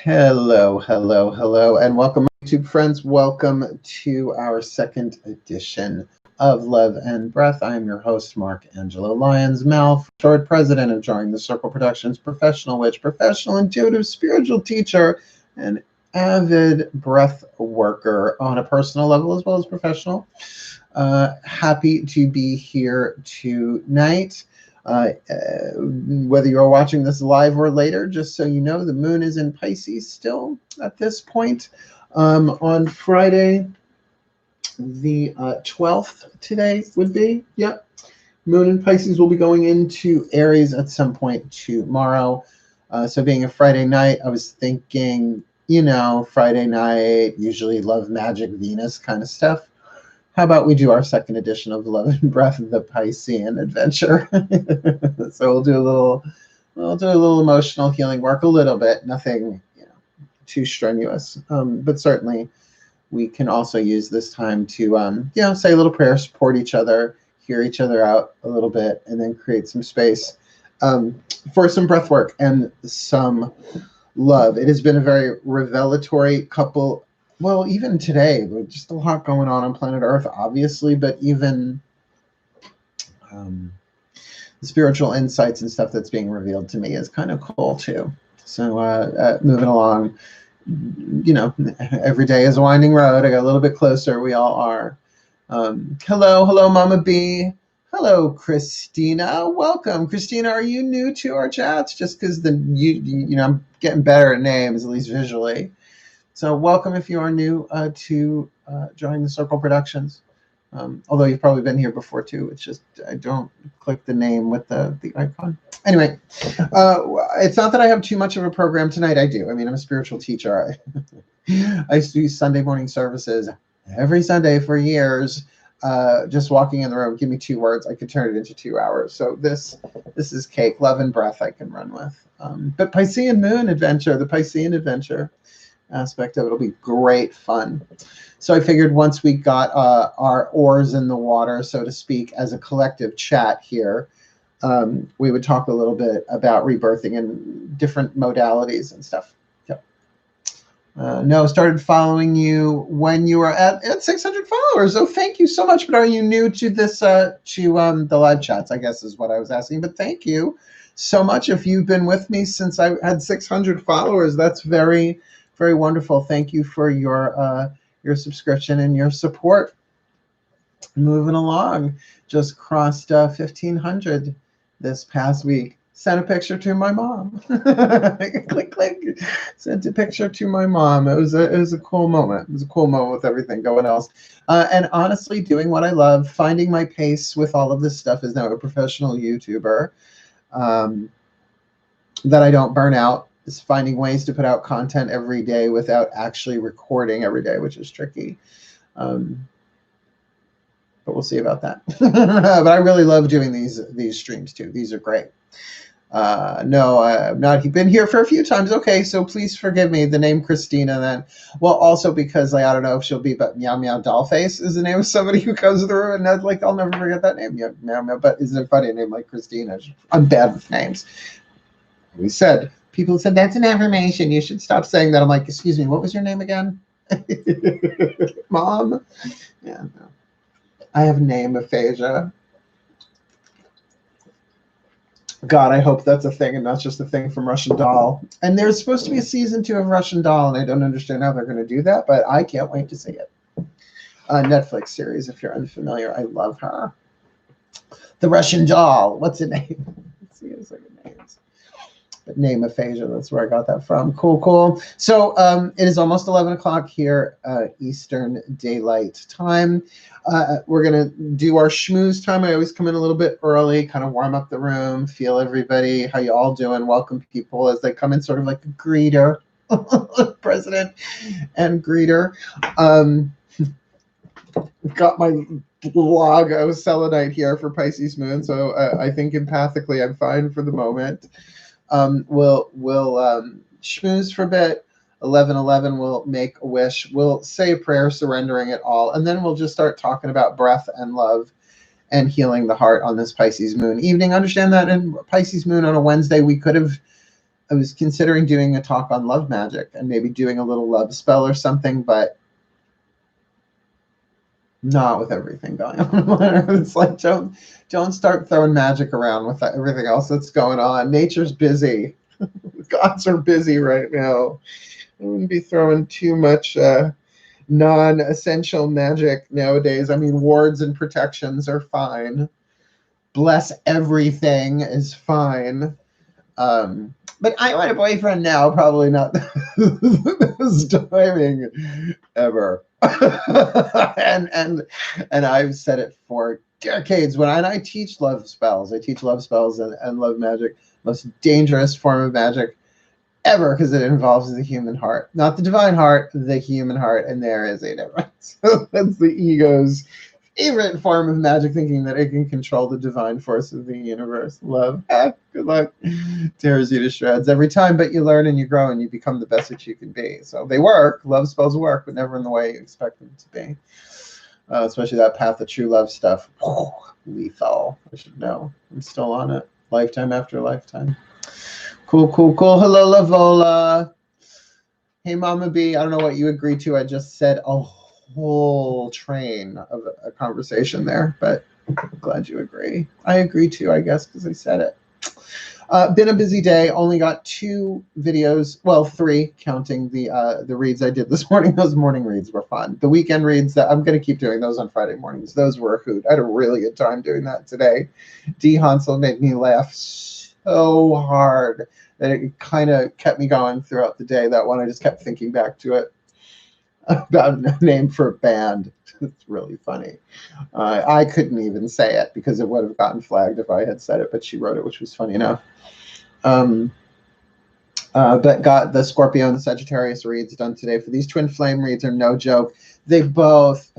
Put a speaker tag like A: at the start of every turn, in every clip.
A: Hello, hello, hello, and welcome, YouTube friends. Welcome to our second edition of Love and Breath. I am your host, Mark Angelo Lyons, Mal, for short, president of Drawing the Circle Productions, professional witch, professional intuitive spiritual teacher, and avid breath worker on a personal level as well as professional. Happy to be here tonight. Whether you're watching this live or later, just so you know, the moon is in Pisces still at this point. On Friday, the 12th today would be, yep. Moon in Pisces will be going into Aries at some point tomorrow. So being a Friday night, I was thinking, Friday night, usually love, magic, Venus kind of stuff. How about we do our second edition of Love and Breath of the PISCEAN adventure? So we'll do a little emotional healing work, a little bit, nothing too strenuous, but certainly we can also use this time to say a little prayer, support each other, hear each other out a little bit, and then create some space for some breath work and some love. It has been a very revelatory couple. Well, even today, there's just a lot going on planet Earth, obviously, but even the spiritual insights and stuff that's being revealed to me is kind of cool, too. So moving along, every day is a winding road. I got a little bit closer. We all are. Hello, Mama B. Hello, Christina. Welcome. Christina, are you new to our chats? Just because I'm getting better at names, at least visually. So welcome if you are new to Drawing the Circle Productions. Although you've probably been here before too. It's just I don't click the name with the icon. Anyway, it's not that I have too much of a program tonight. I do. I mean, I'm a spiritual teacher. I used to do Sunday morning services every Sunday for years. Just walking in the room, give me 2 words, I could turn it into 2 hours. So this is cake, love and breath I can run with. But Piscean Moon Adventure, the Piscean Adventure aspect of it will be great fun. So I figured once we got our oars in the water, so to speak, as a collective chat here, we would talk a little bit about rebirthing and different modalities and stuff. Yep. No, started following you when you were at 600 followers. Oh, thank you so much. But are you new to this, the live chats, I guess is what I was asking. But thank you so much. If you've been with me since I had 600 followers, that's very, very wonderful. Thank you for your subscription and your support. Moving along, just crossed 1,500 this past week. Sent a picture to my mom. Click, click. Sent a picture to my mom. It was a cool moment. It was a cool moment with everything going else. And honestly, doing what I love, finding my pace with all of this stuff as now a professional YouTuber, that I don't burn out. Is finding ways to put out content every day without actually recording every day, which is tricky. But we'll see about that. But I really love doing these streams too. These are great. No, I've not been here for a few times. Okay, so please forgive me. The name Christina then. Well, also because I don't know if she'll be, but Meow Meow Dollface is the name of somebody who comes through, and that's like I'll never forget that name. Meow Meow. But isn't it funny a name like Christina? I'm bad with names. We said. People said, that's an affirmation. You should stop saying that. I'm like, excuse me, what was your name again? Mom? Yeah, no. I have name aphasia. God, I hope that's a thing and not just a thing from Russian Doll. And there's supposed to be a season 2 of Russian Doll, and I don't understand how they're going to do that, but I can't wait to see it. Netflix series, if you're unfamiliar. I love her. The Russian Doll. What's her name? Let's see his names. Name aphasia, that's where I got that from. Cool. So it is almost 11 o'clock here, Eastern Daylight Time. We're going to do our schmooze time. I always come in a little bit early, kind of warm up the room, feel everybody, how you all doing, welcome people as they come in, sort of like a greeter, president and greeter. Got my logo selenite here for Pisces Moon, so I think empathically I'm fine for the moment. We'll schmooze for a bit. 11:11, we'll make a wish. We'll say a prayer, surrendering it all, and then we'll just start talking about breath and love and healing the heart on this Pisces Moon evening. Understand that in Pisces Moon on a Wednesday, we could have I was considering doing a talk on love magic and maybe doing a little love spell or something, but not with everything going on. It's like, don't start throwing magic around with everything else that's going on. Nature's busy. Gods are busy right now. I wouldn't be throwing too much non-essential magic nowadays. I mean, wards and protections are fine. Bless everything is fine. But I want a boyfriend now, probably not this timing ever. and I've said it for decades. When I teach love spells, I teach love spells and love magic, most dangerous form of magic ever, because it involves the human heart, not the divine heart, the human heart, and there is a difference. That's the ego's favorite form of magic, thinking that it can control the divine force of the universe. Love, good luck, tears you to shreds every time, but you learn and you grow and you become the best that you can be. So they work, love spells work, but never in the way you expect them to be. Especially that path of true love stuff. Lethal. I should know. I'm still on it, lifetime after lifetime. Cool. Hello, Lavola. Hey, Mama B. I don't know what you agreed to. I just said a whole train of a conversation there, but I'm glad you agree. I agree too, I guess, because I said it. Been a busy day. Only got 2 videos. Well, 3, counting the reads I did this morning. Those morning reads were fun. The weekend reads, that I'm going to keep doing those on Friday mornings. Those were a hoot. I had a really good time doing that today. Dee Hansel made me laugh so hard that it kind of kept me going throughout the day. That one, I just kept thinking back to it, about a name for a band. It's really funny. I couldn't even say it because it would have gotten flagged if I had said it, but she wrote it, which was funny enough. But got the Scorpio and the Sagittarius reads done today. For these twin flame reads are no joke. They both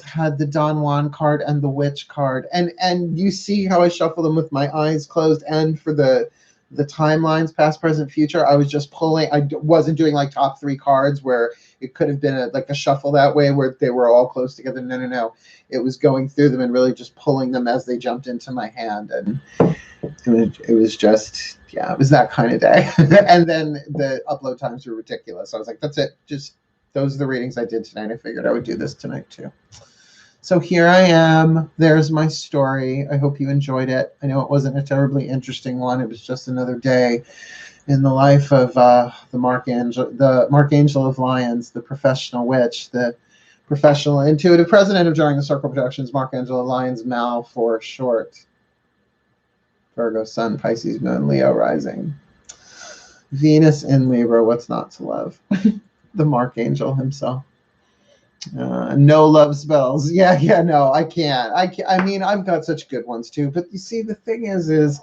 A: had the Don Juan card and the Witch card, and you see how I shuffle them with my eyes closed. And for the timelines, past, present, future, I was just pulling. I wasn't doing like top 3 cards where it could have been like a shuffle that way where they were all close together. No. It was going through them and really just pulling them as they jumped into my hand. And it was just, yeah, it was that kind of day. And then the upload times were ridiculous. I was like, that's it. Just, those are the readings I did tonight. I figured I would do this tonight too. So here I am. There's my story. I hope you enjoyed it. I know it wasn't a terribly interesting one. It was just another day in the life of the Marchangel of Lyons, the professional witch, the professional intuitive president of DrawingTheCircle Productions, Marchangel of Lyons, Mal for short. Virgo Sun, Pisces Moon, Leo Rising. Venus in Libra, what's not to love? The Marchangel himself. No love spells. Yeah, no, I can't. I mean, I've got such good ones too. But you see, the thing is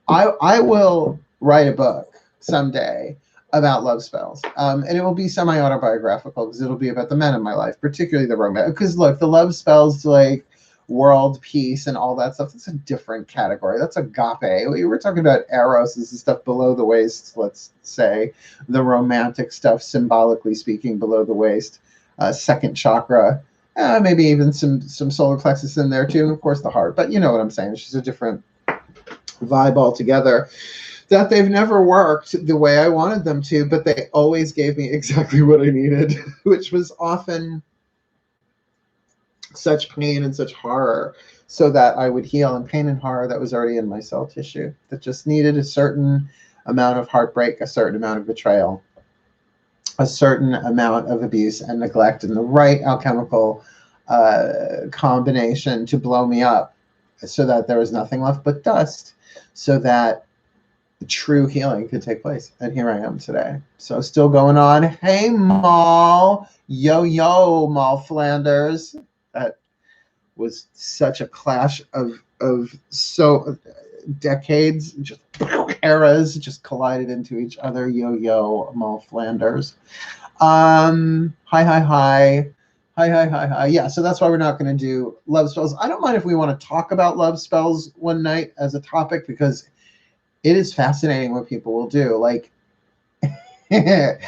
A: I will write a book someday about love spells. And it will be semi-autobiographical because it'll be about the men in my life, particularly the romantic. Because look, the love spells like world peace and all that stuff, that's a different category. That's agape. We were talking about eros and stuff below the waist, let's say. The romantic stuff, symbolically speaking, below the waist. Second chakra, maybe even some solar plexus in there too, and of course the heart. But you know what I'm saying. It's just a different vibe altogether. That they've never worked the way I wanted them to, but they always gave me exactly what I needed, which was often such pain and such horror, so that I would heal. And pain and horror that was already in my cell tissue, that just needed a certain amount of heartbreak, a certain amount of betrayal, a certain amount of abuse and neglect, and the right alchemical combination to blow me up so that there was nothing left but dust, so that true healing could take place. And here I am today. So still going on. Hey, Mal. Yo, Mal Flanders. That was such a clash of so decades, just eras just collided into each other. Yo, Mal Flanders. Hi. Yeah, so that's why we're not going to do love spells. I don't mind if we want to talk about love spells one night as a topic, because it is fascinating what people will do. Like, like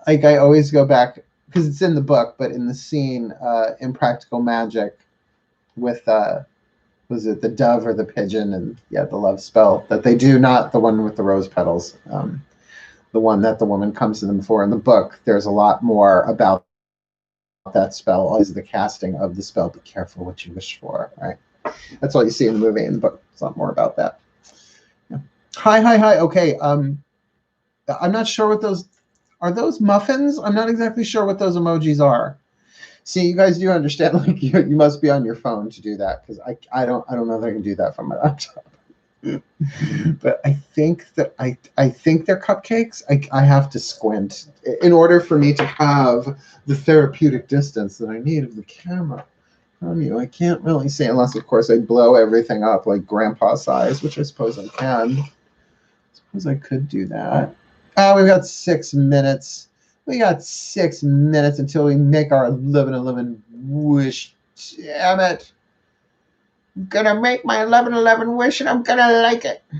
A: I always go back, because it's in the book, but in the scene in Practical Magic with was it the dove or the pigeon? And yeah, the love spell that they do, not the one with the rose petals. The one that the woman comes to them for in the book. There's a lot more about that spell. Always the casting of the spell. Be careful what you wish for. Right. That's all you see in the movie. In the book, it's a lot more about that. Yeah. Hi. Okay. I'm not sure what those are. Those muffins? I'm not exactly sure what those emojis are. See, you guys do understand. Like you must be on your phone to do that, because I don't know if I can do that from my laptop. But I think that I think they're cupcakes. I have to squint in order for me to have the therapeutic distance that I need of the camera from you. I can't really see, unless of course I blow everything up like grandpa size, which I suppose I can. I suppose I could do that. Oh, we've got 6 minutes. We got 6 minutes until we make our living wish. Damn it. I'm gonna make my 11 wish and I'm gonna like it. I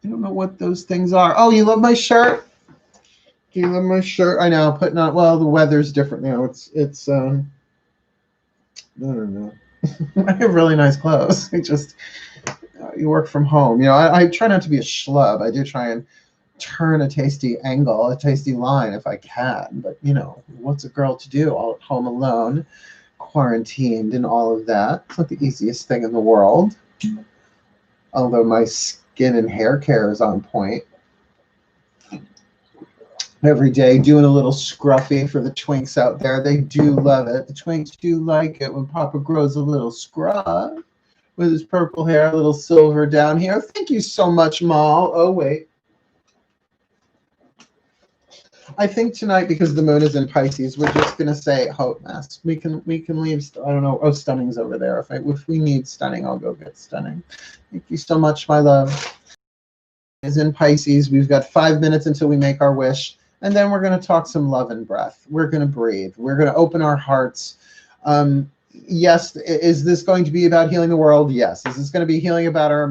A: don't know what those things are. Oh, you love my shirt? Do you love my shirt? I know, putting on, well, the weather's different now. It's I don't know. I have really nice clothes. You work from home. You know, I try not to be a schlub. I do try and turn a tasty angle, a tasty line if I can. But, you know, what's a girl to do all at home alone, quarantined and all of that? It's not the easiest thing in the world. Although my skin and hair care is on point. Every day doing a little scruffy for the twinks out there. They do love it. The twinks do like it when Papa grows a little scrub with his purple hair, a little silver down here. Thank you so much, Mal. Oh, wait. I think tonight, because the moon is in Pisces, we're just going to say Hope Mass. We can leave, I don't know. Oh, Stunning's over there. If we need Stunning, I'll go get Stunning. Thank you so much, my love. Is in Pisces. We've got 5 minutes until we make our wish. And then we're going to talk some love and breath. We're going to breathe. We're going to open our hearts. Yes, is this going to be about healing the world? Yes. Is this going to be healing about our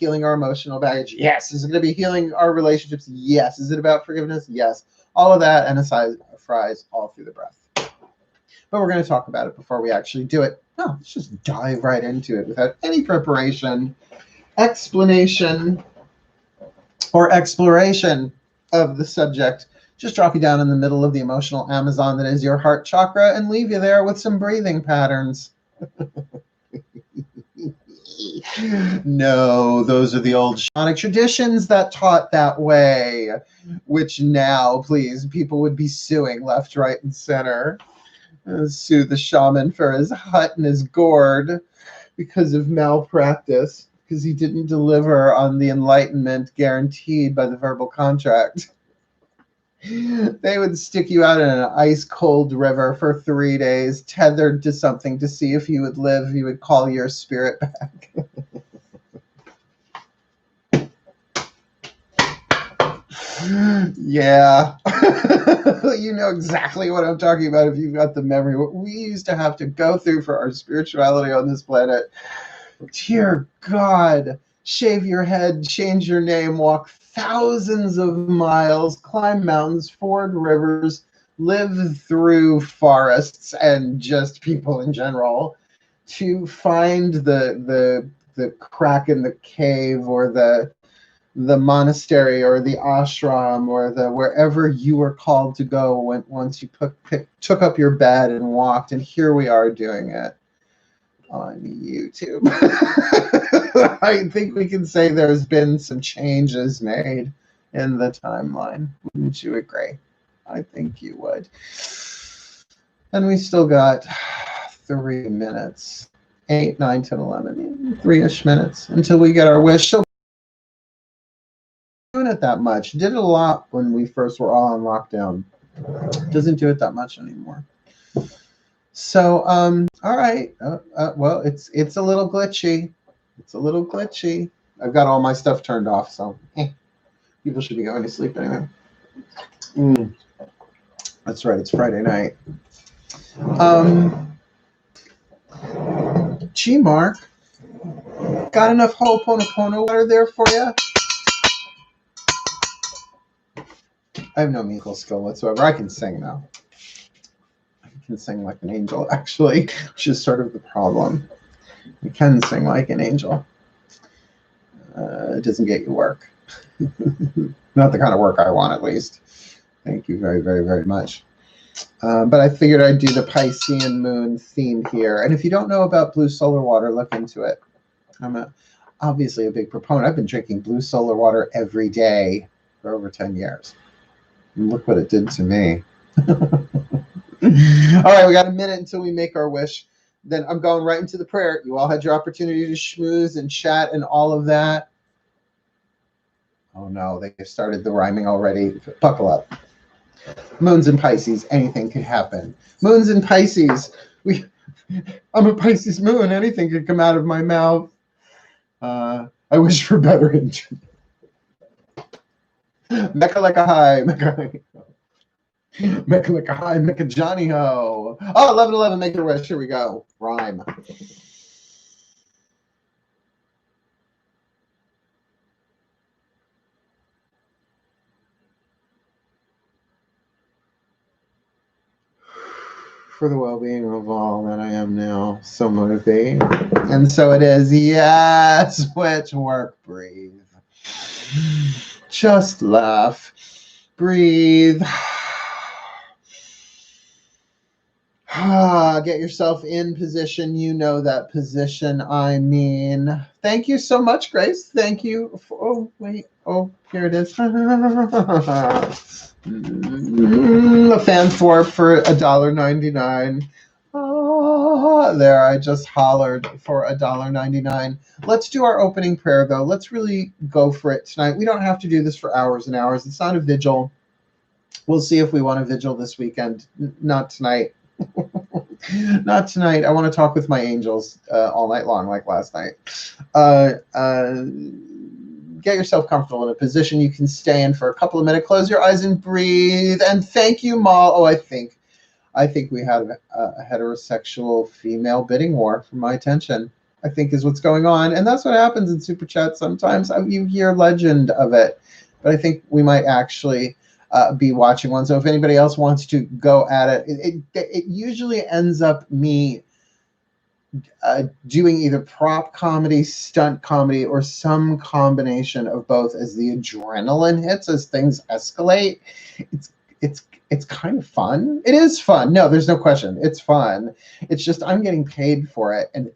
A: healing our emotional baggage? Yes. Is it going to be healing our relationships? Yes. Is it about forgiveness? Yes. All of that and a side of fries all through the breath. But we're going to talk about it before we actually do it. No, let's just dive right into it without any preparation, explanation, or exploration of the subject. Just drop you down in the middle of the emotional Amazon that is your heart chakra and leave you there with some breathing patterns. No, those are the old shamanic traditions that taught that way, which now, please, people would be suing left, right, and center. Sue the shaman for his hut and his gourd because of malpractice, because he didn't deliver on the enlightenment guaranteed by the verbal contract. They would stick you out in an ice-cold river for 3 days, tethered to something to see if you would live. You would call your spirit back. Yeah. You know exactly what I'm talking about if you've got the memory. What we used to have to go through for our spirituality on this planet. Dear God, shave your head, change your name, walk thousands of miles, climb mountains, ford rivers, live through forests and just people in general to find the crack in the cave or the monastery or the ashram or the wherever you were called to go once you took up your bed and walked. And here we are doing it on YouTube. I think we can say there's been some changes made in the timeline. Wouldn't you agree? I think you would. And we still got 3 minutes. 8, 9, 10, 11, 3-ish minutes until we get our wish. So doing it that much. Did it a lot when we first were all on lockdown. Doesn't do it that much anymore. So, all right. Well, it's a little glitchy. It's a little glitchy. I've got all my stuff turned off, so people should be going to sleep anyway. That's right. It's Friday night. Gee, Mark, got enough Ho'oponopono water there for you? I have no musical skill whatsoever. I can sing now. I can sing like an angel, actually, which is sort of the problem. You can sing like an angel. It doesn't get you work. Not the kind of work I want, at least. Thank you very, very, very much. But I figured I'd do the Piscean moon theme here. And if you don't know about blue solar water, look into it. I'm obviously a big proponent. I've been drinking blue solar water every day for over 10 years. And look what it did to me. All right, we got a minute until we make our wish. Then I'm going right into the prayer. You all had your opportunity to schmooze and chat and all of that. Oh no, they've started the rhyming already. Buckle up. Moons in Pisces, anything could happen. Moons in Pisces. I'm a Pisces moon. Anything could come out of my mouth. I wish for better internet. Mecca like a high. Mecca like a high. Mecca Johnny ho. Oh, 11-11, make your wish. Here we go. Rhyme. For the well-being of all that I am now, so motivate. And so it is. Yes, witch work, breathe. Just laugh, breathe. Get yourself in position. You know that position I mean. Thank you so much, Grace. Thank you. Oh, wait. Oh, here it is. A fan for $1.99. Oh, there, I just hollered for $1.99. Let's do our opening prayer, though. Let's really go for it tonight. We don't have to do this for hours and hours. It's not a vigil. We'll see if we want a vigil this weekend. Not tonight. Not tonight. I want to talk with my angels all night long, like last night. Get yourself comfortable in a position you can stay in for a couple of minutes. Close your eyes and breathe. And thank you, Mal. Oh, I think we had a heterosexual female bidding war for my attention, I think is what's going on. And that's what happens in Super Chat sometimes. You hear legend of it. But I think we might actually be watching one. So if anybody else wants to go at it, it usually ends up me doing either prop comedy, stunt comedy, or some combination of both as the adrenaline hits, as things escalate. It's kind of fun. It is fun. No, there's no question. It's fun. It's just I'm getting paid for it, and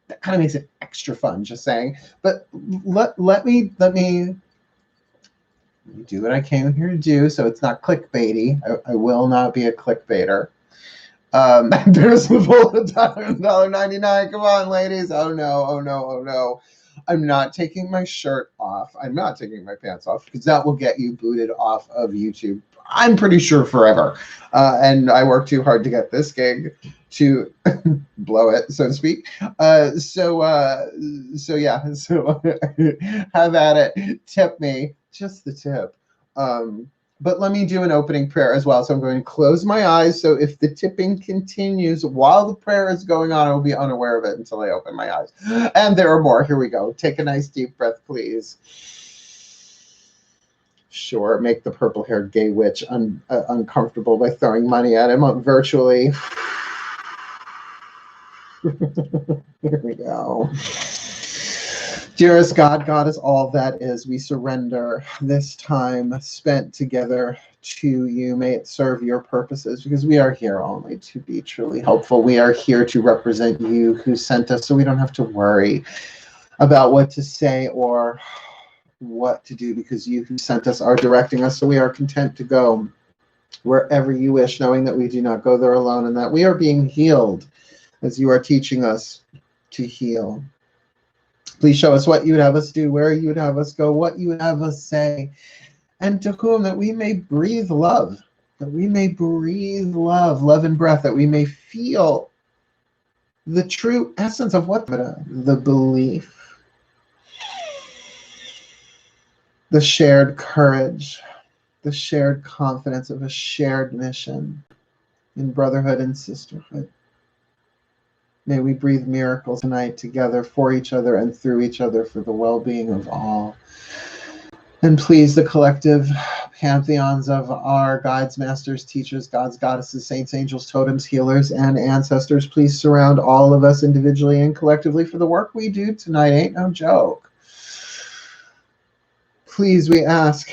A: that kind of makes it extra fun. Just saying. But let me do what I came here to do, so it's not clickbaity. I will not be a clickbaiter. There's the full $1.99. Come on, ladies. Oh no, oh no, oh no. I'm not taking my shirt off. I'm not taking my pants off because that will get you booted off of YouTube, I'm pretty sure, forever. And I worked too hard to get this gig to blow it, so to speak. So yeah, so have at it. Tip me, just the tip. But let me do an opening prayer as well. So I'm going to close my eyes. So if the tipping continues while the prayer is going on, I will be unaware of it until I open my eyes. And there are more. Here we go. Take a nice deep breath, please. Sure, make the purple-haired gay witch uncomfortable by throwing money at him virtually. Here we go. Dearest God, God is all that is. We surrender this time spent together to you. May it serve your purposes, because we are here only to be truly helpful. We are here to represent you who sent us, so we don't have to worry about what to say or what to do, because you who sent us are directing us. So we are content to go wherever you wish, knowing that we do not go there alone and that we are being healed as you are teaching us to heal. Please show us what you would have us do, where you would have us go, what you would have us say, and to whom, that we may breathe love, love and breath, that we may feel the true essence of what the belief, the shared courage, the shared confidence of a shared mission in brotherhood and sisterhood. May we breathe miracles tonight together for each other and through each other for the well-being of all. And please, the collective pantheons of our guides, masters, teachers, gods, goddesses, saints, angels, totems, healers, and ancestors, please surround all of us individually and collectively, for the work we do tonight ain't no joke. Please, we ask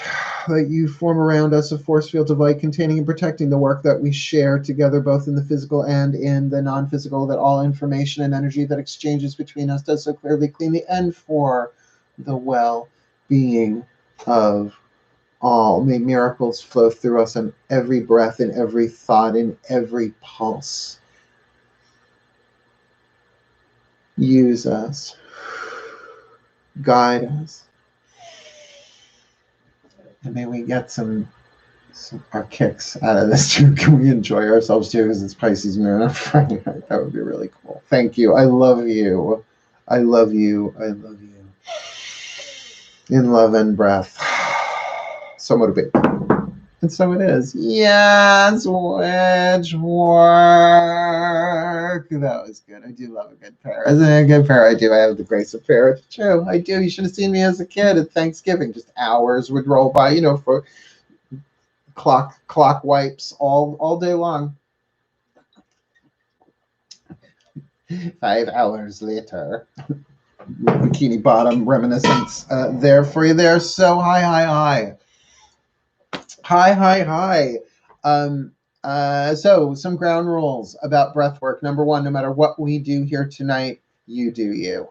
A: that you form around us a force field of light containing and protecting the work that we share together, both in the physical and in the non-physical, that all information and energy that exchanges between us does so clearly, cleanly, and for the well-being of all. May miracles flow through us in every breath, in every thought, in every pulse. Use us. Guide us. And may we get some our kicks out of this too. Can we enjoy ourselves too? Because it's Pisces Moon on Friday night. That would be really cool. Thank you. I love you. I love you. I love you. In love and breath. So motivated. And so it is. Yes, witch work. That was good. I do love a good prayer. Isn't it a good prayer? I do. I have the grace of prayer. It's true. I do. You should have seen me as a kid at Thanksgiving. Just hours would roll by, you know, for clock wipes all day long. 5 hours later. Bikini bottom reminiscence there for you there. So hi. So some ground rules about breath work. Number one, no matter what we do here tonight, you do you.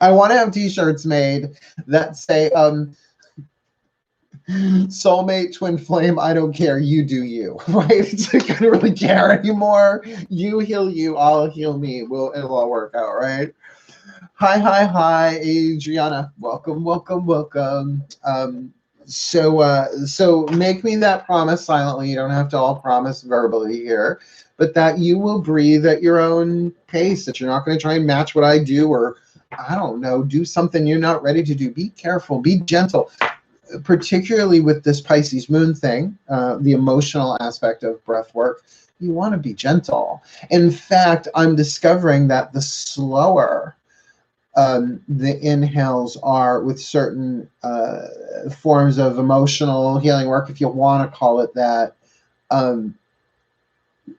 A: I want to have t-shirts made that say soulmate, twin flame, I don't care, you do you, right? It's like, I don't really care anymore. You heal you, I'll heal me. It'll all work out, right? Hi, Adriana. Welcome. So make me that promise silently. You don't have to all promise verbally here, but that you will breathe at your own pace, that you're not going to try and match what I do, or I don't know, do something you're not ready to do. Be careful, be gentle, particularly with this Pisces moon thing, the emotional aspect of breath work. You want to be gentle. In fact, I'm discovering that the slower the inhales are with certain forms of emotional healing work, if you want to call it that,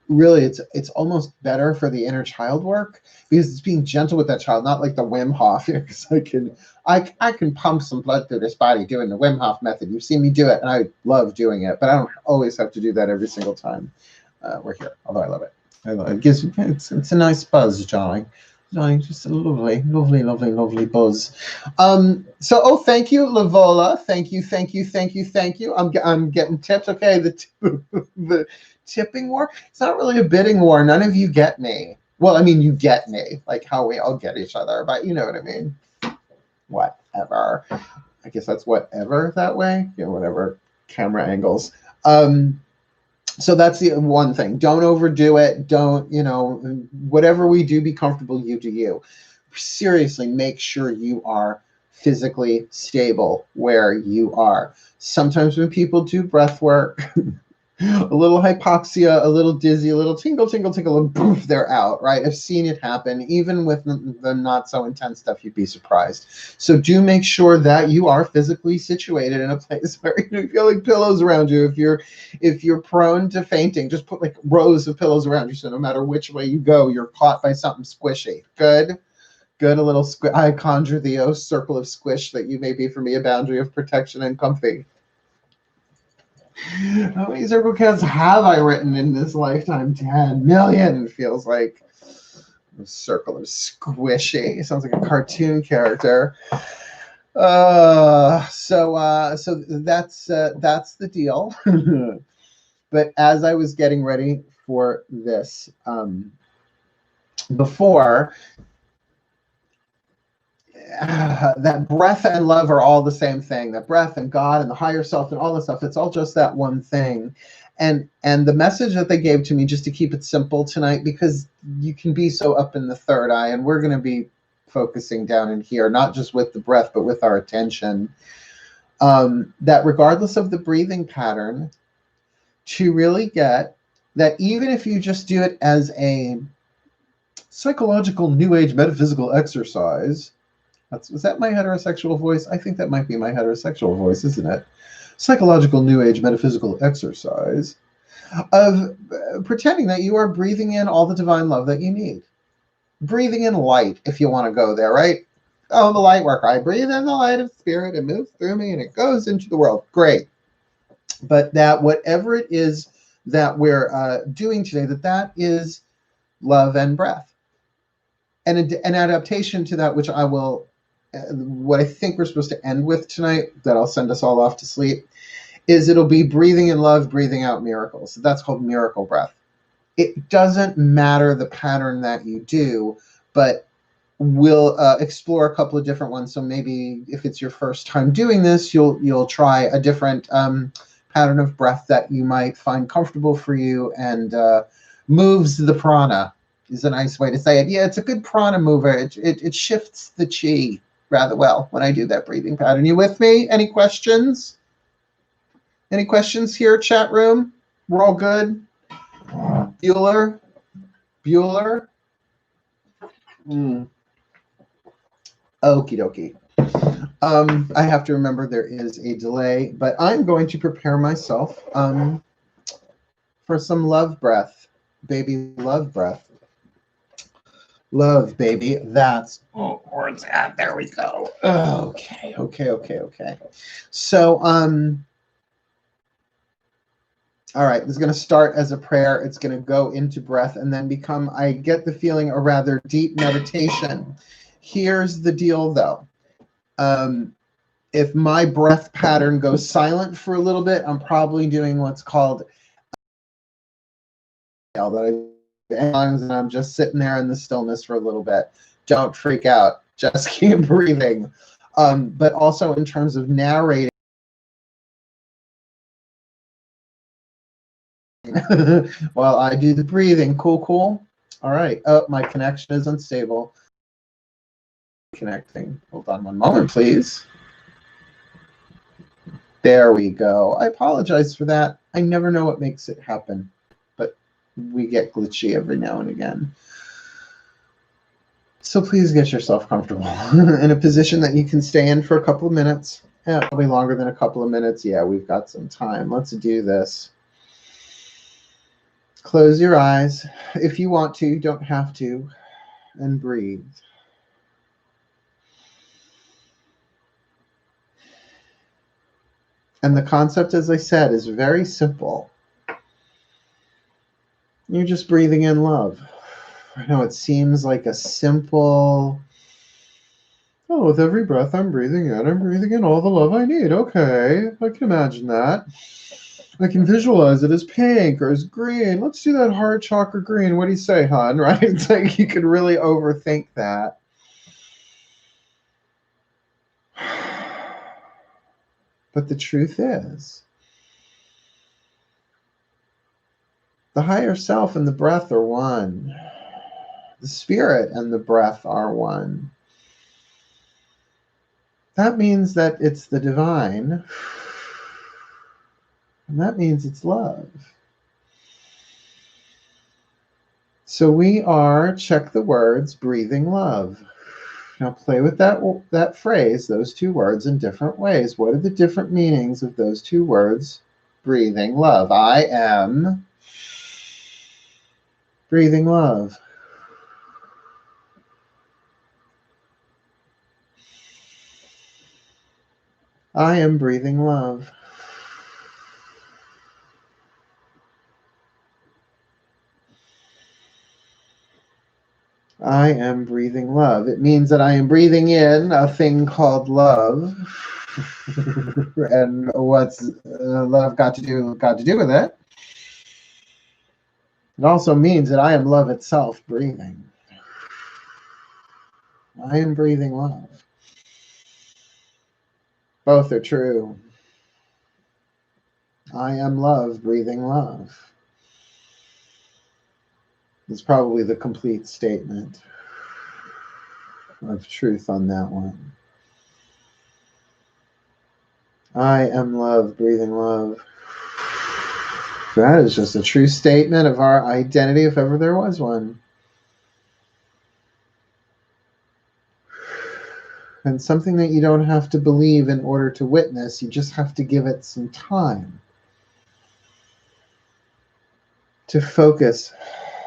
A: really it's almost better for the inner child work, because it's being gentle with that child, not like the Wim Hof, because I can pump some blood through this body doing the Wim Hof method. You've seen me do it, and I love doing it, but I don't always have to do that every single time we're here, although I love it. It gives it's a nice buzz, Johnny. Just a lovely buzz. So, thank you, Lavola. Thank you. I'm getting tips. Okay, the tipping war. It's not really a bidding war. None of you get me. Well, I mean, you get me, like how we all get each other, but you know what I mean. Whatever. I guess that's whatever that way. You know, whatever camera angles. So that's the one thing. Don't overdo it. Don't, whatever we do, be comfortable. You do you. Seriously, make sure you are physically stable where you are. Sometimes when people do breath work, a little hypoxia, a little dizzy, a little tingle, and poof, they're out, right? I've seen it happen. Even with the not so intense stuff, you'd be surprised. So do make sure that you are physically situated in a place where you feel like pillows around you. If you're prone to fainting, just put like rows of pillows around you, so no matter which way you go, you're caught by something squishy. Good. A little I conjure the circle of squish that you may be for me, a boundary of protection and comfy. How many circle counts have I written in this lifetime? 10 million. Feels like a circle of squishy. It sounds like a cartoon character. So that's the deal. But as I was getting ready for this, before, that breath and love are all the same thing. That breath and God and the higher self and all this stuff, it's all just that one thing. And the message that they gave to me, just to keep it simple tonight, because you can be so up in the third eye, and we're going to be focusing down in here, not just with the breath, but with our attention, that regardless of the breathing pattern, to really get that, even if you just do it as a psychological new age metaphysical exercise, was that my heterosexual voice? I think that might be my heterosexual voice, isn't it? psychological new age metaphysical exercise of pretending that you are breathing in all the divine love that you need. Breathing in light, if you want to go there, right? Oh, the light worker. I breathe in the light of spirit. It moves through me and it goes into the world. Great. But that whatever it is that we're doing today, that is love and breath. And an adaptation to that, which I will, what I think we're supposed to end with tonight, that I'll send us all off to sleep, is it'll be breathing in love, breathing out miracles. So that's called miracle breath. It doesn't matter the pattern that you do, but we'll explore a couple of different ones. So maybe if it's your first time doing this, you'll try a different pattern of breath that you might find comfortable for you and moves the prana is a nice way to say it. Yeah, it's a good prana mover. It shifts the chi rather well when I do that breathing pattern. You with me? Any questions? Any questions here, chat room? We're all good? Bueller? Okie dokie. I have to remember there is a delay, but I'm going to prepare myself for some love breath. Baby love breath. Love, baby. That's, oh, where's that? There we go. Okay. So, all right, this is going to start as a prayer. It's going to go into breath and then become, I get the feeling, a rather deep meditation. Here's the deal, though. If my breath pattern goes silent for a little bit, I'm probably doing what's called, and I'm just sitting there in the stillness for a little bit. Don't freak out. Just keep breathing. But also in terms of narrating, while I do the breathing. Cool. All right. Oh, my connection is unstable. Connecting. Hold on one moment, please. There we go. I apologize for that. I never know what makes it happen, but we get glitchy every now and again. So please get yourself comfortable in a position that you can stay in for a couple of minutes. Yeah, probably longer than a couple of minutes. Yeah, we've got some time. Let's do this. Close your eyes if you want to, you don't have to, and breathe. And the concept, as I said, is very simple. You're just breathing in love. I know it seems like a simple, oh, with every breath I'm breathing in all the love I need. Okay, I can imagine that. I can visualize it as pink or as green. Let's do that heart chakra green. What do you say, hon? Right? It's like you can really overthink that. But the truth is, the higher self and the breath are one. The spirit and the breath are one. That means that it's the divine, and that means it's love. So we are, check the words, breathing love. Now play with that phrase, those two words, in different ways. What are the different meanings of those two words? Breathing love. I am breathing love. I am breathing love. I am breathing love. It means that I am breathing in a thing called love. And what's love got to do with it? It also means that I am love itself breathing. I am breathing love. Both are true. I am love breathing love. It's probably the complete statement of truth on that one. I am love breathing love. That is just a true statement of our identity, if ever there was one. And something that you don't have to believe in order to witness, you just have to give it some time to focus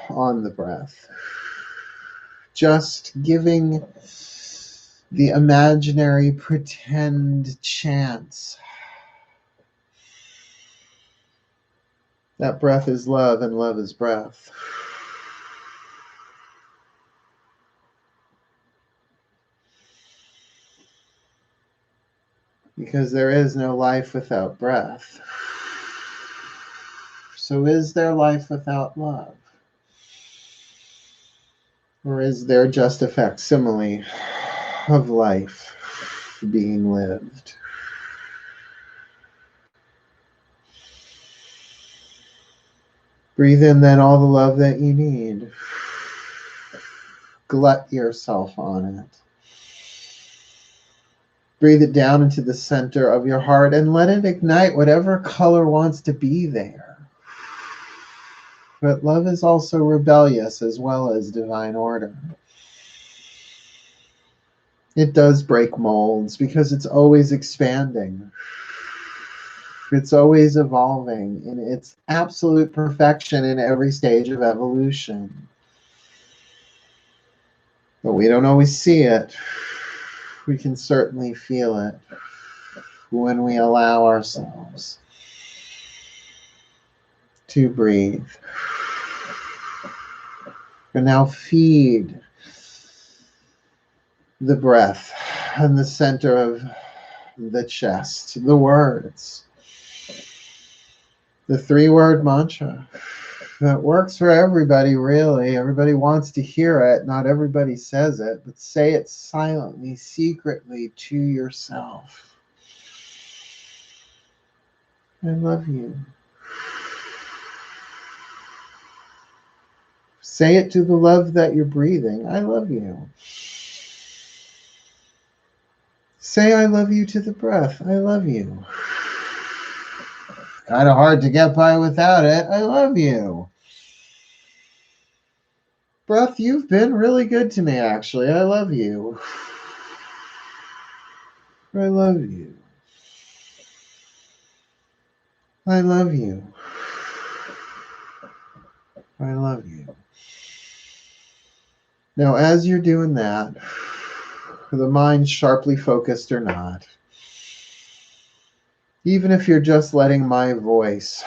A: on the breath. Just giving the imaginary pretend chance that breath is love and love is breath. Because there is no life without breath. So is there life without love? Or is there just a facsimile of life being lived? Breathe in then all the love that you need. Glut yourself on it. Breathe it down into the center of your heart and let it ignite whatever color wants to be there. But love is also rebellious as well as divine order. It does break molds because it's always expanding. It's always evolving in its absolute perfection in every stage of evolution. But we don't always see it. We can certainly feel it when we allow ourselves to breathe. And now feed the breath in the center of the chest, the words. The 3-word mantra that works for everybody, really. Everybody wants to hear it. Not everybody says it, but say it silently, secretly to yourself. I love you. Say it to the love that you're breathing. I love you. Say I love you to the breath. I love you. Kind of hard to get by without it. I love you. Breath, you've been really good to me, actually. I love you. I love you. I love you. I love you. Now, as you're doing that, the mind sharply focused or not, even if you're just letting my voice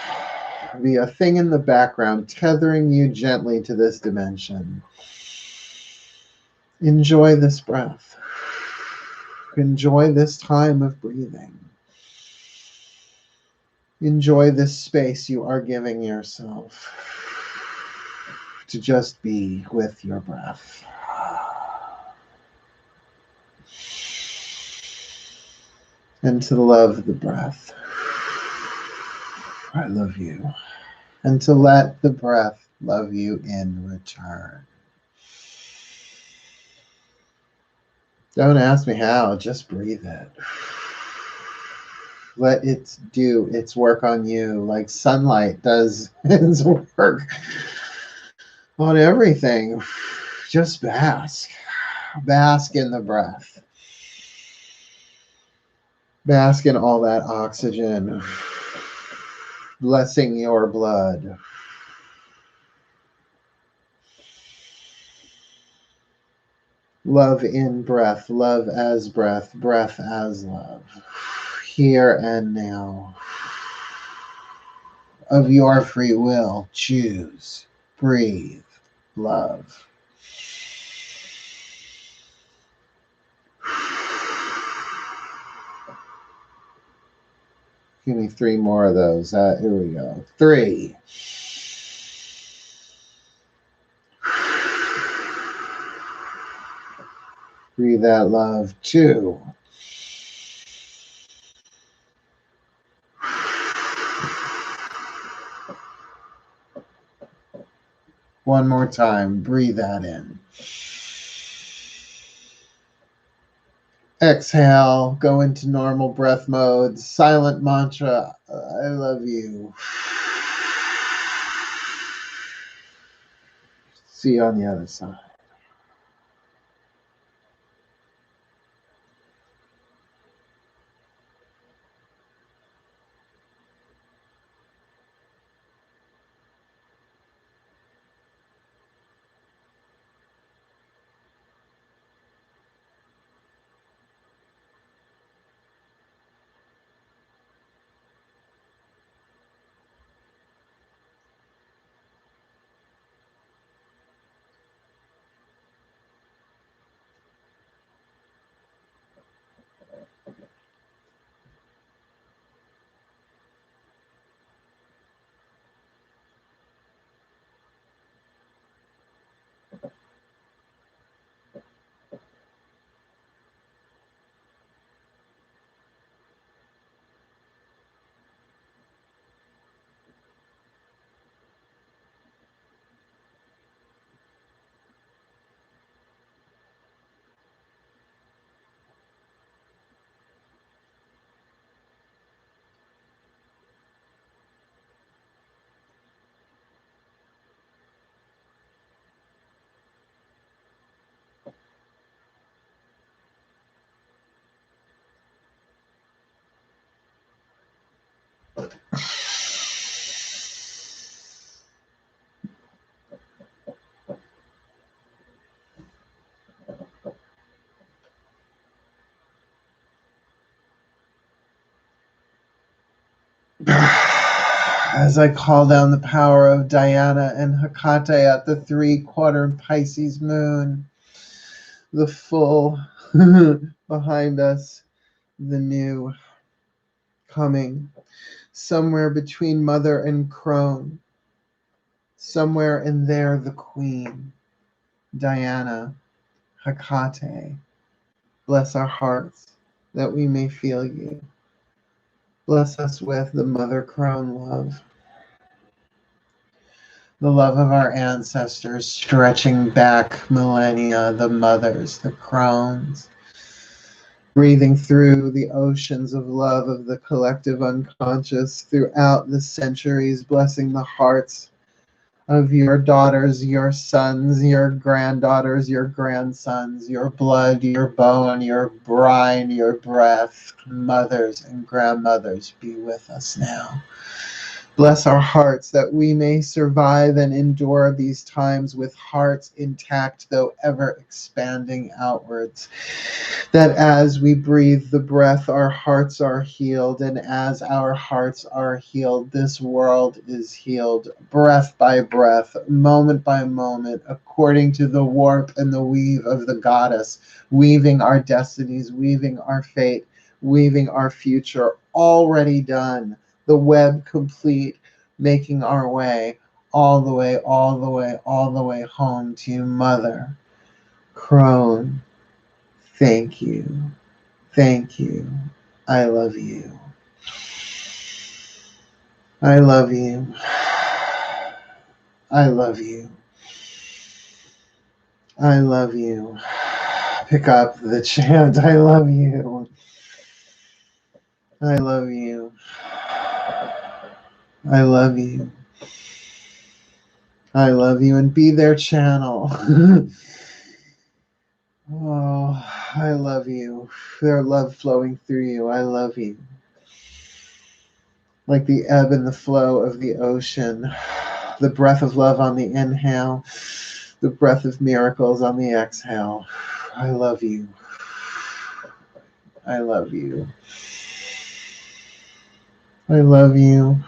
A: be a thing in the background, tethering you gently to this dimension, enjoy this breath. Enjoy this time of breathing. Enjoy this space you are giving yourself to just be with your breath. And to love the breath. I love you. And to let the breath love you in return. Don't ask me how, just breathe it. Let it do its work on you like sunlight does its work on everything. Just bask. Bask in the breath. Bask in all that oxygen, blessing your blood. Love in breath, love as breath, breath as love. Here and now. Of your free will, choose, breathe, love. Give me 3 more of those. Here we go. 3. Breathe out love. 2. One more time. Breathe that in. Exhale. Go into normal breath mode. Silent mantra. I love you. See you on the other side. As I call down the power of Diana and Hecate at the 3/4 Pisces moon, the full behind us, the new coming, somewhere between Mother and Crone, somewhere in there, the Queen, Diana, Hecate. Bless our hearts that we may feel you. Bless us with the Mother Crone love. The love of our ancestors stretching back millennia, the mothers, the crones, breathing through the oceans of love of the collective unconscious throughout the centuries, blessing the hearts of your daughters, your sons, your granddaughters, your grandsons, your blood, your bone, your brine, your breath, mothers and grandmothers, be with us now. Bless our hearts that we may survive and endure these times with hearts intact, though ever expanding outwards. That as we breathe the breath, our hearts are healed, and as our hearts are healed, this world is healed, breath by breath, moment by moment, according to the warp and the weave of the goddess, weaving our destinies, weaving our fate, weaving our future, already done. The web complete, making our way all the way, all the way, all the way home to you, Mother Crone. Thank you. Thank you. I love you. I love you. I love you. I love you. Pick up the chant. I love you. I love you. I love you. I love you, and be their channel. Oh, I love you. Their love flowing through you. I love you. Like the ebb and the flow of the ocean. The breath of love on the inhale. The breath of miracles on the exhale. I love you. I love you. I love you.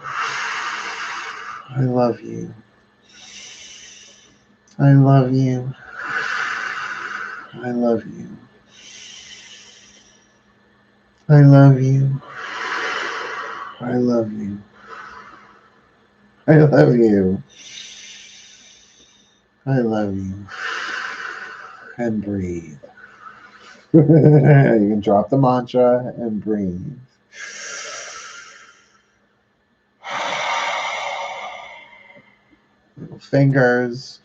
A: I love you. I love you. I love you. I love you. I love you. I love you. I love you. And breathe. You can drop the mantra and breathe. Wiggle fingers,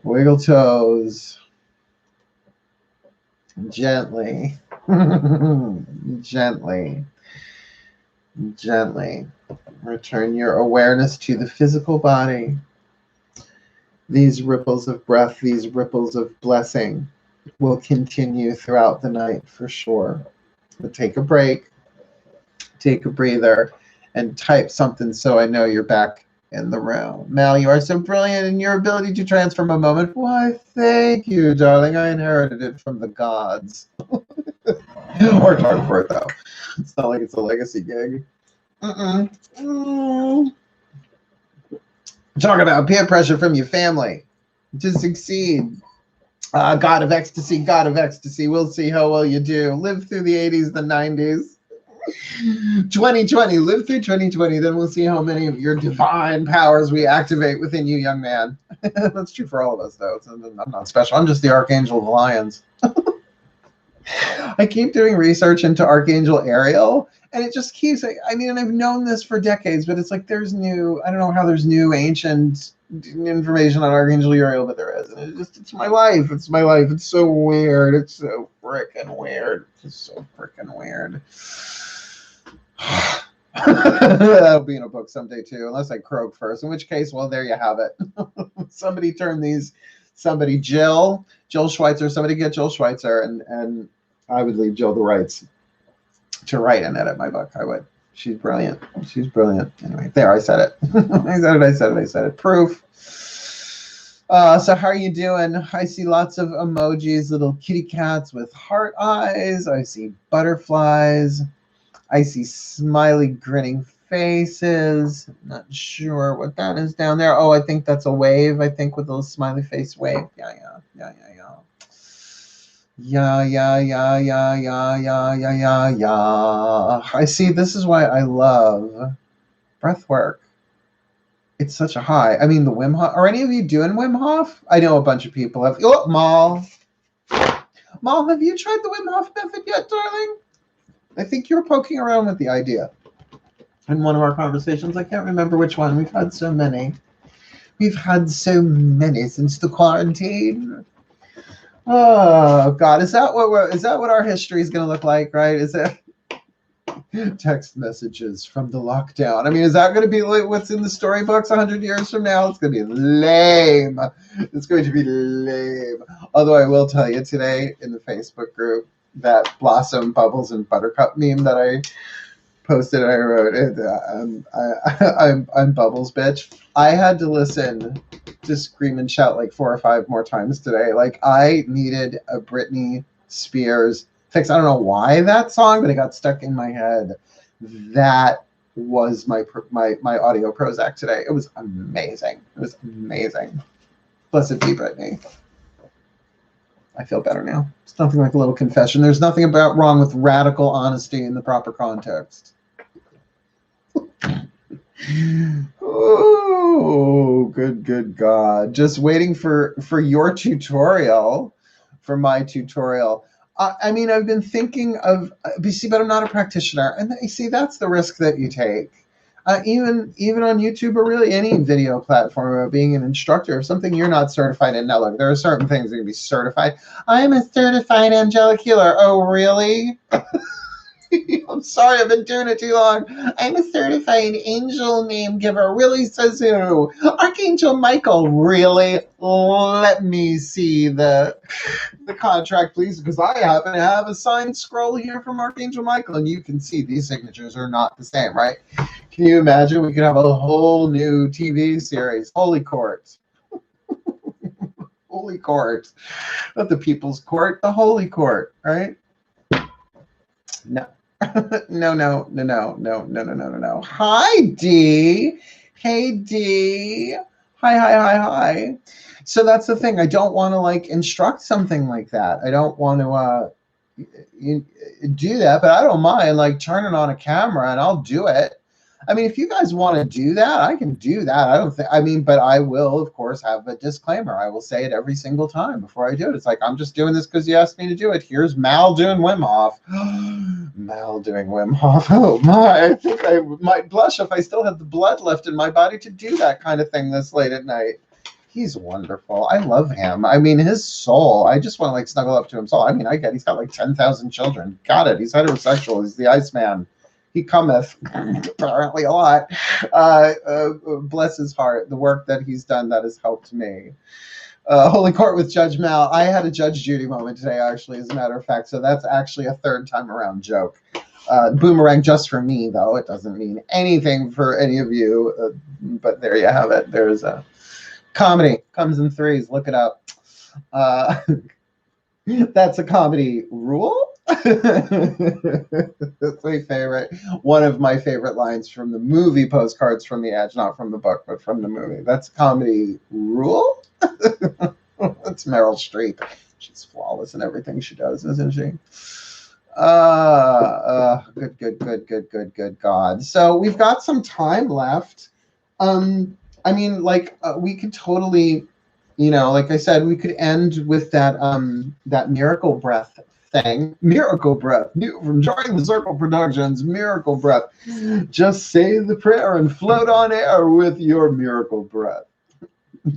A: wiggle toes, gently, gently, gently. Return your awareness to the physical body. These ripples of breath, these ripples of blessing will continue throughout the night for sure. But take a break, take a breather, and type something so I know you're back in the room. Mal, you are so brilliant in your ability to transform a moment. Why, thank you, darling. I inherited it from the gods. Or talk for it, though. It's not like it's a legacy gig. Talk about peer pressure from your family to succeed. God of ecstasy, God of ecstasy. We'll see how well you do. Live through the 80s, the 90s. 2020, live through 2020, then we'll see how many of your divine powers we activate within you, young man. That's true for all of us, though. I'm not special. I'm just the Archangel of the Lyons. I keep doing research into Archangel Ariel, and it just keeps, I mean, I've known this for decades, but it's like there's new, I don't know how there's new ancient information on Archangel Ariel, but there is. And it's my life. It's my life. It's so weird. It's so freaking weird. It's so freaking weird. That'll be in a book someday too, unless I croak first, in which case, well, there you have it. Somebody turn these, somebody, Jill Schweitzer, somebody get Jill Schweitzer, and I would leave Jill the rights to write and edit my book. I would. She's brilliant. She's brilliant. Anyway, there, I said it. I said it. Proof. So how are you doing? I see lots of emojis, little kitty cats with heart eyes. I see butterflies. I see smiley grinning faces. Not sure what that is down there. Oh, I think that's a wave. I think with a little smiley face wave. Yeah. I see. This is why I love breath work. It's such a high. I mean, the Wim Hof. Are any of you doing Wim Hof? I know a bunch of people have. Oh, Mal, have you tried the Wim Hof method yet, darling? I think you were poking around with the idea in one of our conversations. I can't remember which one. We've had so many. We've had so many since the quarantine. Oh God, is that what our history is going to look like? Right? Is it text messages from the lockdown? I mean, is that going to be like what's in the storybooks 100 years from now? It's going to be lame. It's going to be lame. Although I will tell you today in the Facebook group, that Blossom, Bubbles, and Buttercup meme that I posted, I wrote it. I'm Bubbles, bitch. I had to listen to Scream and Shout like 4 or 5 more times today. Like, I needed a Britney Spears fix. I don't know why that song, but it got stuck in my head. That was my audio Prozac today. It was amazing. It was amazing. Blessed be Britney. I feel better now. It's nothing like a little confession. There's nothing wrong with radical honesty in the proper context. Oh, good God. Just waiting for your tutorial, for my tutorial. I mean, I've been thinking of, but I'm not a practitioner. And you see, that's the risk that you take. Even on YouTube or really any video platform about being an instructor, if something you're not certified in. Now, look, there are certain things that can be certified. I'm a certified angelic healer. Oh, really? I'm sorry, I've been doing it too long. I'm a certified angel name giver. Really, says who? Archangel Michael. Really? Let me see the contract, please, because I happen to have a signed scroll here from Archangel Michael, and you can see these signatures are not the same, right? Can you imagine? We could have a whole new TV series, Holy Court. Holy Court. Not the People's Court, the Holy Court, right? No. No. Hi, Dee. Hey, Dee. Hi. So that's the thing. I don't want to like instruct something like that. I don't want to do that, but I don't mind like turning on a camera and I'll do it. I mean, if you guys want to do that, I can do that. But I will, of course, have a disclaimer. I will say it every single time before I do it. It's like, I'm just doing this because you asked me to do it. Here's Mal doing Wim Hof. Mal doing Wim Hof. Oh my, I think I might blush if I still have the blood left in my body to do that kind of thing this late at night. He's wonderful. I love him. I mean, his soul, I just want to like snuggle up to him. I mean, he's got like 10,000 children. Got it. He's heterosexual. He's the Iceman. He cometh, apparently a lot. Bless his heart, the work that he's done that has helped me. Holy Court with Judge Mal. I had a Judge Judy moment today, actually, as a matter of fact. So that's actually a third time around joke. Boomerang just for me, though. It doesn't mean anything for any of you. But there you have it. There's a comedy. Comes in threes. Look it up. That's a comedy rule. That's my favorite. One of my favorite lines from the movie Postcards from the Edge, not from the book, but from the movie. That's a comedy rule. That's Meryl Streep. She's flawless in everything she does, isn't she? Good God. So we've got some time left. I mean, like we could totally, like I said, we could end with that that miracle breath thing. Miracle breath. New from DrawingTheCircle Productions. Miracle breath. Just say the prayer and float on air with your miracle breath.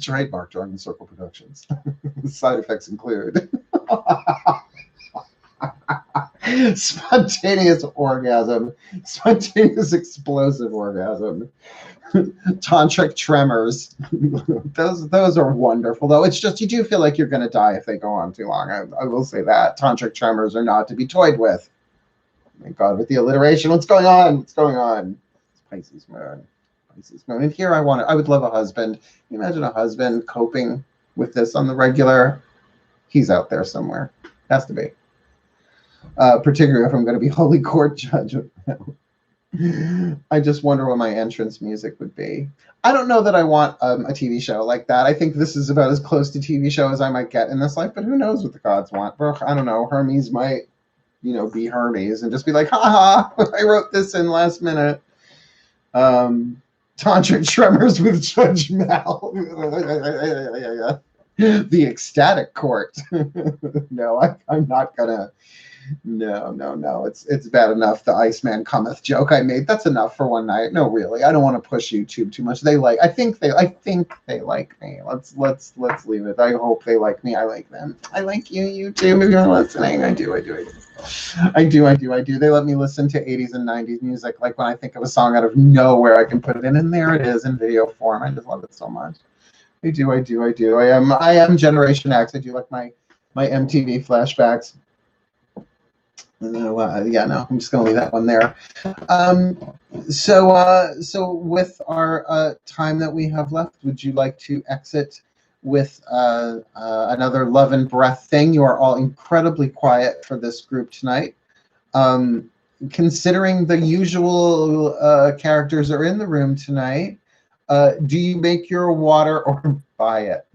A: Trademark DrawingTheCircle Productions. Side effects include spontaneous orgasm, spontaneous explosive orgasm, tantric tremors. those are wonderful, though. It's just you do feel like you're going to die if they go on too long. I will say that tantric tremors are not to be toyed with. my God, with the alliteration, what's going on? What's going on? It's Pisces moon. Pisces moon. And here I would love a husband. Can you imagine a husband coping with this on the regular? He's out there somewhere. Has to be. Particularly if I'm going to be holy court judge. I just wonder what my entrance music would be. I don't know that I want a TV show like that. I think this is about as close to TV show as I might get in this life, but who knows what the gods want. I don't know. Hermes might, be Hermes and just be like, ha, I wrote this in last minute. Tantric tremors with Judge Mal. The ecstatic court. No, I'm not gonna. No. It's bad enough. The Iceman cometh joke I made. That's enough for one night. No, really. I don't want to push YouTube too much. I think they like me. Let's leave it. I hope they like me. I like them. I like you too. If you're listening, I do. They let me listen to 80s and 90s music. Like when I think of a song out of nowhere, I can put it in, and there it is in video form. I just love it so much. I do. I am Generation X. I do like my MTV flashbacks. No, I'm just going to leave that one there. So with our time that we have left, would you like to exit with another love and breath thing? You are all incredibly quiet for this group tonight. Considering the usual characters are in the room tonight, do you make your water or buy it?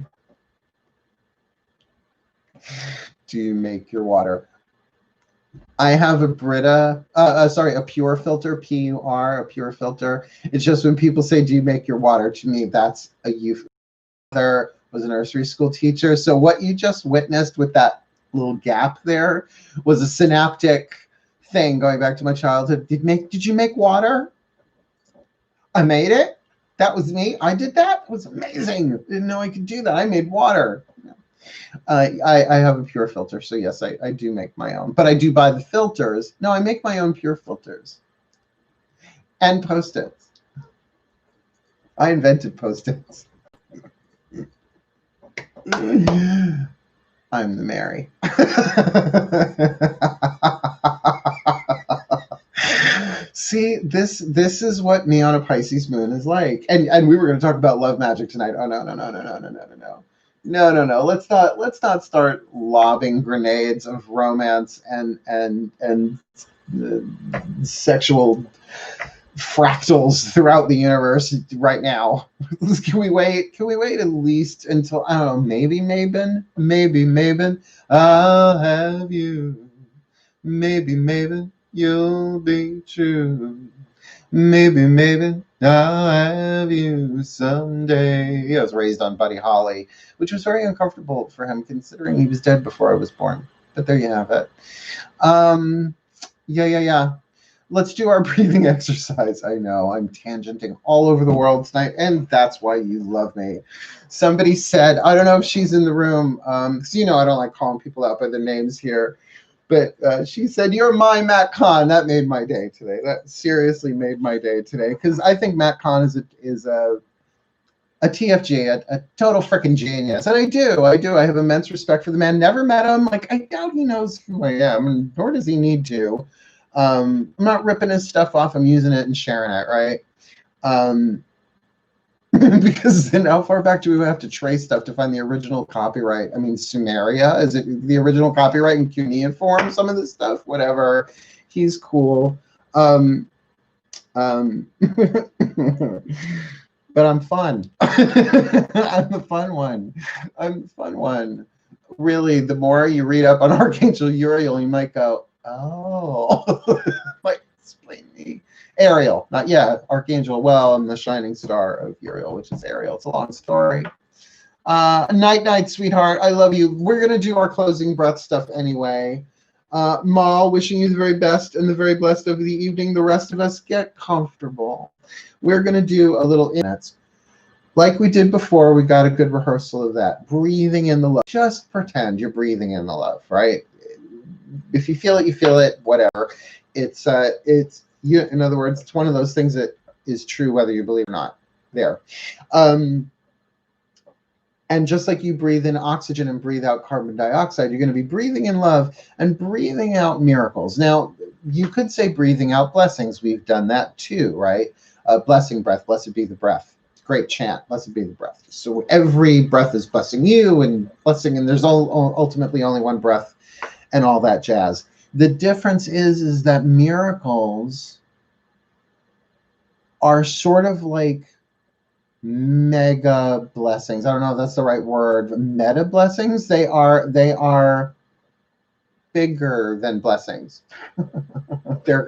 A: Do you make your water? I have a Brita, a Pure filter, P-U-R, a Pure filter. It's just when people say, do you make your water? To me, that's a youth. Mother was a nursery school teacher. So what you just witnessed with that little gap there was a synaptic thing going back to my childhood. Did you make water? I made it. That was me. I did that. It was amazing. Didn't know I could do that. I made water. I have a Pure filter, so yes, I do make my own. But I do buy the filters. No, I make my own Pure filters. And Post-its. I invented Post-its. I'm the Mary. See, this is what me on a Pisces moon is like. And we were going to talk about love magic tonight. Oh, no. No. Let's not start lobbing grenades of romance and sexual fractals throughout the universe right now. Can we wait at least until, I don't know, maybe Mabon, I'll have you. Maybe Mabon, you'll be true. Maybe I'll have you someday. He was raised on Buddy Holly, which was very uncomfortable for him considering he was dead before I was born. But there you have it. Yeah. Let's do our breathing exercise. I know I'm tangenting all over the world tonight, and that's why you love me. Somebody said, I don't know if she's in the room, because I don't like calling people out by their names here. But she said, you're my Matt Kahn. That made my day today. That seriously made my day today. Because I think Matt Kahn is a TFG, a total freaking genius. And I do. I have immense respect for the man. Never met him. Like, I doubt he knows who I am, and nor does he need to. I'm not ripping his stuff off. I'm using it and sharing it, right? Because then how far back do we have to trace stuff to find the original copyright? I mean, Sumeria, is it the original copyright in cuneiform? Some of this stuff, whatever. He's cool. But I'm fun. I'm the fun one. Really, the more you read up on Archangel Uriel, you might go, oh, might explain me. Ariel, Archangel. Well, I'm the shining star of Uriel, which is Ariel. It's a long story. Night, sweetheart. I love you. We're going to do our closing breath stuff anyway. Mal, wishing you the very best and the very blessed of the evening. The rest of us, get comfortable. We're going to do a little minutes. Like we did before, we got a good rehearsal of that. Breathing in the love. Just pretend you're breathing in the love, right? If you feel it, you feel it, whatever. It's in other words, it's one of those things that is true whether you believe it or not. There. And just like you breathe in oxygen and breathe out carbon dioxide, you're going to be breathing in love and breathing out miracles. Now, you could say breathing out blessings. We've done that too, right? Blessing breath, blessed be the breath. Great chant, blessed be the breath. So every breath is blessing you and blessing, and there's ultimately only one breath and all that jazz. The difference is that miracles are sort of like mega blessings. I don't know if that's the right word. Meta blessings. They are bigger than blessings. they're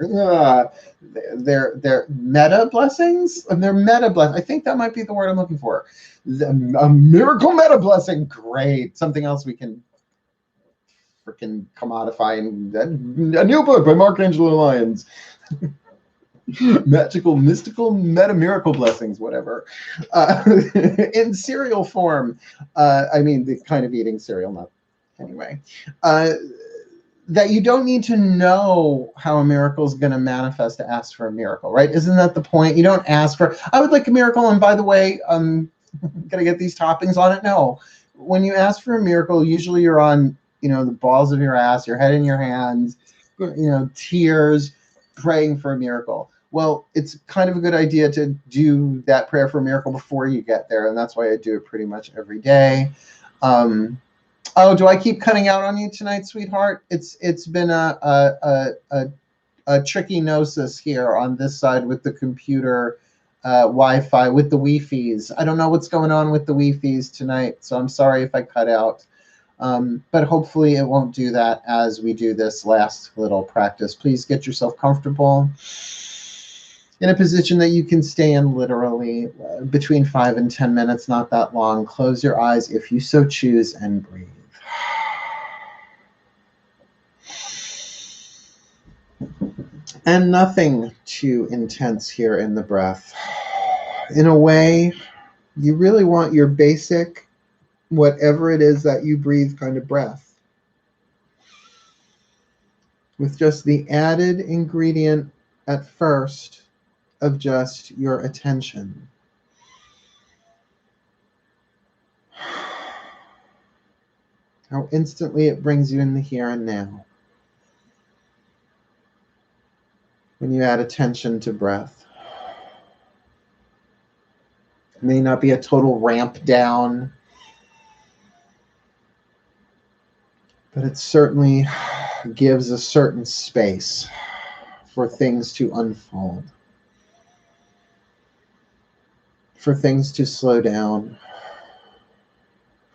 A: meta blessings. They're meta blessings. I think that might be the word I'm looking for. A miracle meta blessing. Great. Something else we can freaking commodify in a new book by Markangelo Lyons. Magical, mystical, meta miracle blessings, whatever. In cereal form. I mean, the kind of eating cereal, not anyway. That you don't need to know how a miracle is going to manifest to ask for a miracle, right? Isn't that the point? You don't ask for, I would like a miracle, and by the way, gotta get these toppings on it. No. When you ask for a miracle, usually you're on, the balls of your ass, your head in your hands, tears, praying for a miracle. Well, it's kind of a good idea to do that prayer for a miracle before you get there, and that's why I do it pretty much every day. Oh, do I keep cutting out on you tonight, sweetheart? It's been a tricky gnosis here on this side with the computer Wi-Fi, with the Wi-Fi's. I don't know what's going on with the Wi-Fi's tonight, so I'm sorry if I cut out. But hopefully it won't do that as we do this last little practice. Please get yourself comfortable in a position that you can stay in literally between 5 and 10 minutes, not that long. Close your eyes if you so choose and breathe. And nothing too intense here in the breath. In a way, you really want your basic, whatever it is that you breathe, kind of breath, with just the added ingredient at first of just your attention. How instantly it brings you in the here and now. When you add attention to breath. It may not be a total ramp down, but it certainly gives a certain space for things to unfold, for things to slow down,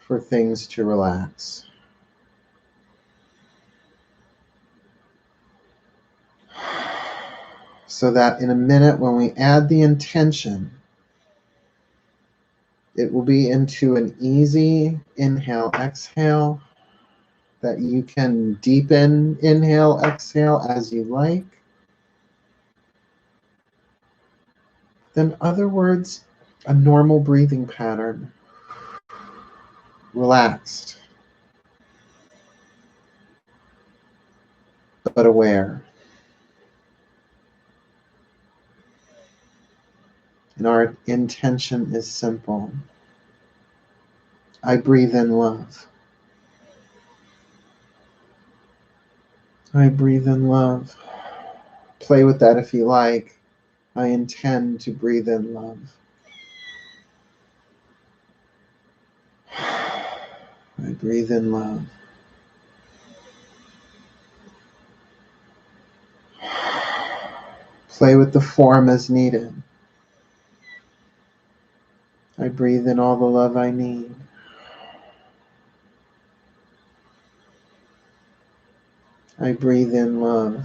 A: for things to relax. So that in a minute, when we add the intention, it will be into an easy inhale, exhale, that you can deepen inhale, exhale as you like. Then, other words, a normal breathing pattern. Relaxed, but aware. And our intention is simple. I breathe in love. I breathe in love. Play with that if you like. I intend to breathe in love. I breathe in love. Play with the form as needed. I breathe in all the love I need. I breathe in love.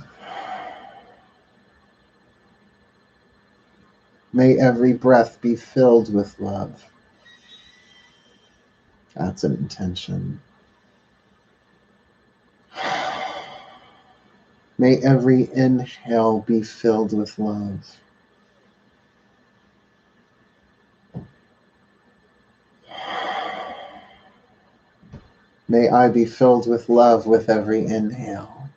A: May every breath be filled with love. That's an intention. May every inhale be filled with love. May I be filled with love with every inhale.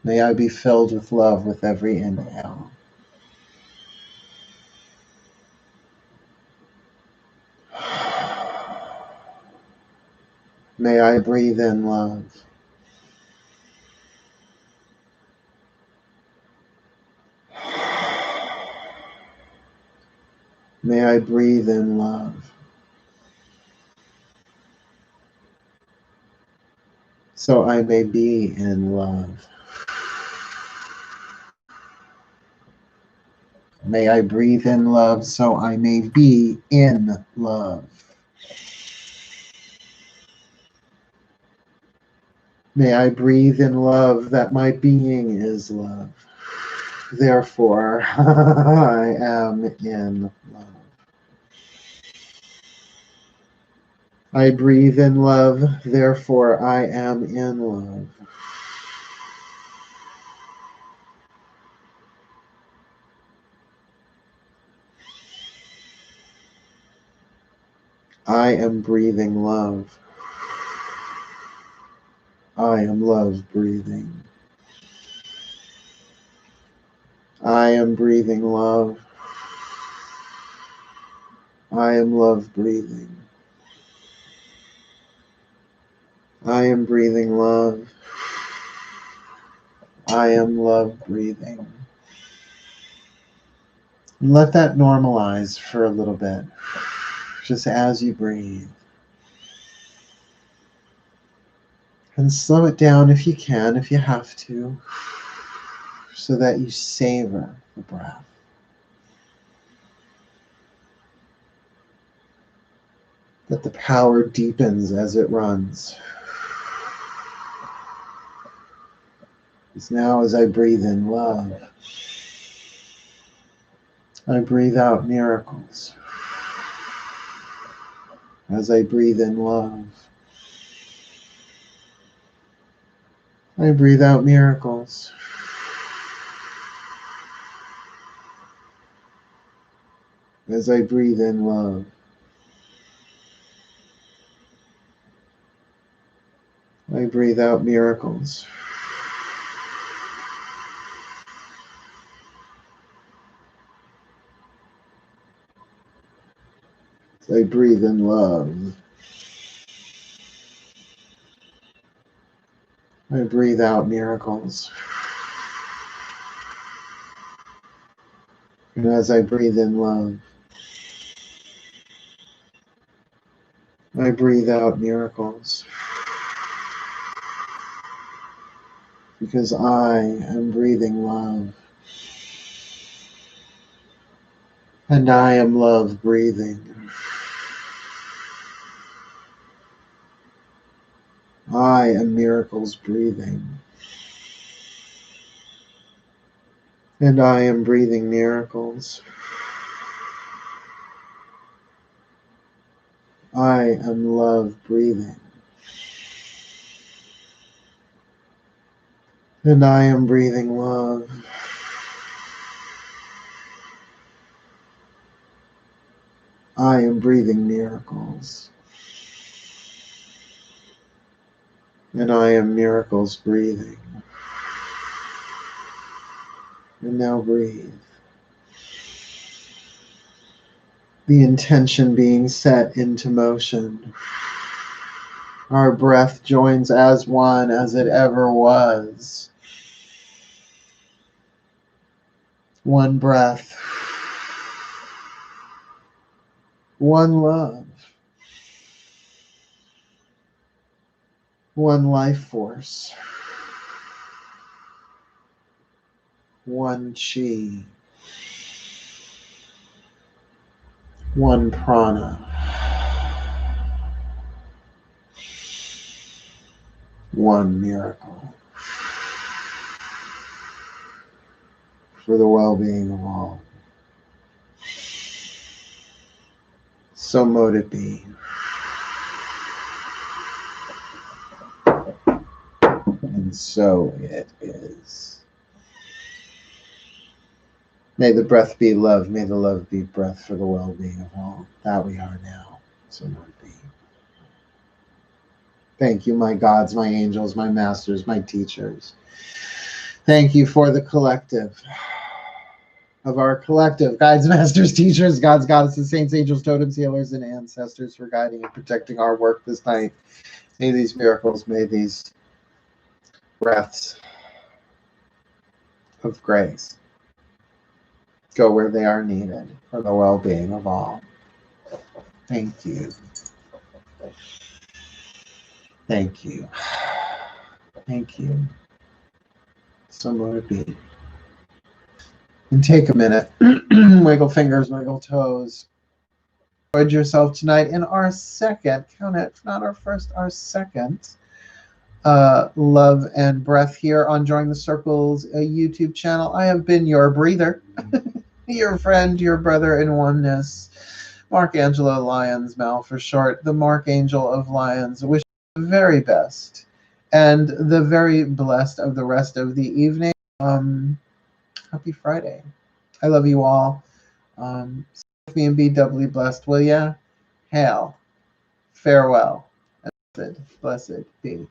A: May I be filled with love with every inhale. May I breathe in love. May I breathe in love. So I may be in love. May I breathe in love so I may be in love. May I breathe in love that my being is love. Therefore, I am in love. I breathe in love, therefore I am in love. I am breathing love. I am love breathing. I am breathing love. I am love breathing. I am breathing love. I am love breathing. And let that normalize for a little bit, just as you breathe. And slow it down if you can, if you have to, so that you savor the breath. That the power deepens as it runs. Because now as I breathe in love, I breathe out miracles. As I breathe in love, I breathe out miracles. As I breathe in love, I breathe out miracles. As I breathe in love, I breathe out miracles. And as I breathe in love, I breathe out miracles. Because I am breathing love. And I am love breathing. I am miracles breathing. And I am breathing miracles. I am love breathing. And I am breathing love. I am breathing miracles. And I am miracles breathing. And now breathe. The intention being set into motion. Our breath joins as one as it ever was. One breath. One love. One life force. One chi. One prana. One miracle. For the well-being of all. So mote it be. And so it is. May the breath be love. May the love be breath for the well-being of all. That we are now. So mote it be. Thank you, my gods, my angels, my masters, my teachers. Thank you for the collective of our collective guides, masters, teachers, gods, goddesses, saints, angels, totems, healers, and ancestors for guiding and protecting our work this night. May these miracles, may these breaths of grace go where they are needed for the well-being of all. Thank you. Thank you. Thank you. So let it be. And take a minute. Wiggle fingers, wiggle toes. Enjoyed yourself tonight in our second, count it, not our first, our second love and breath here on Drawing the Circle's YouTube channel. I have been your breather, your friend, your brother in oneness, Markangelo Lyons, Mal for short, the Markangel of Lyons. Wish you the very best and the very blessed of the rest of the evening. Happy Friday. I love you all. Stay with me and be doubly blessed, will ya? Hail. Farewell. Blessed be.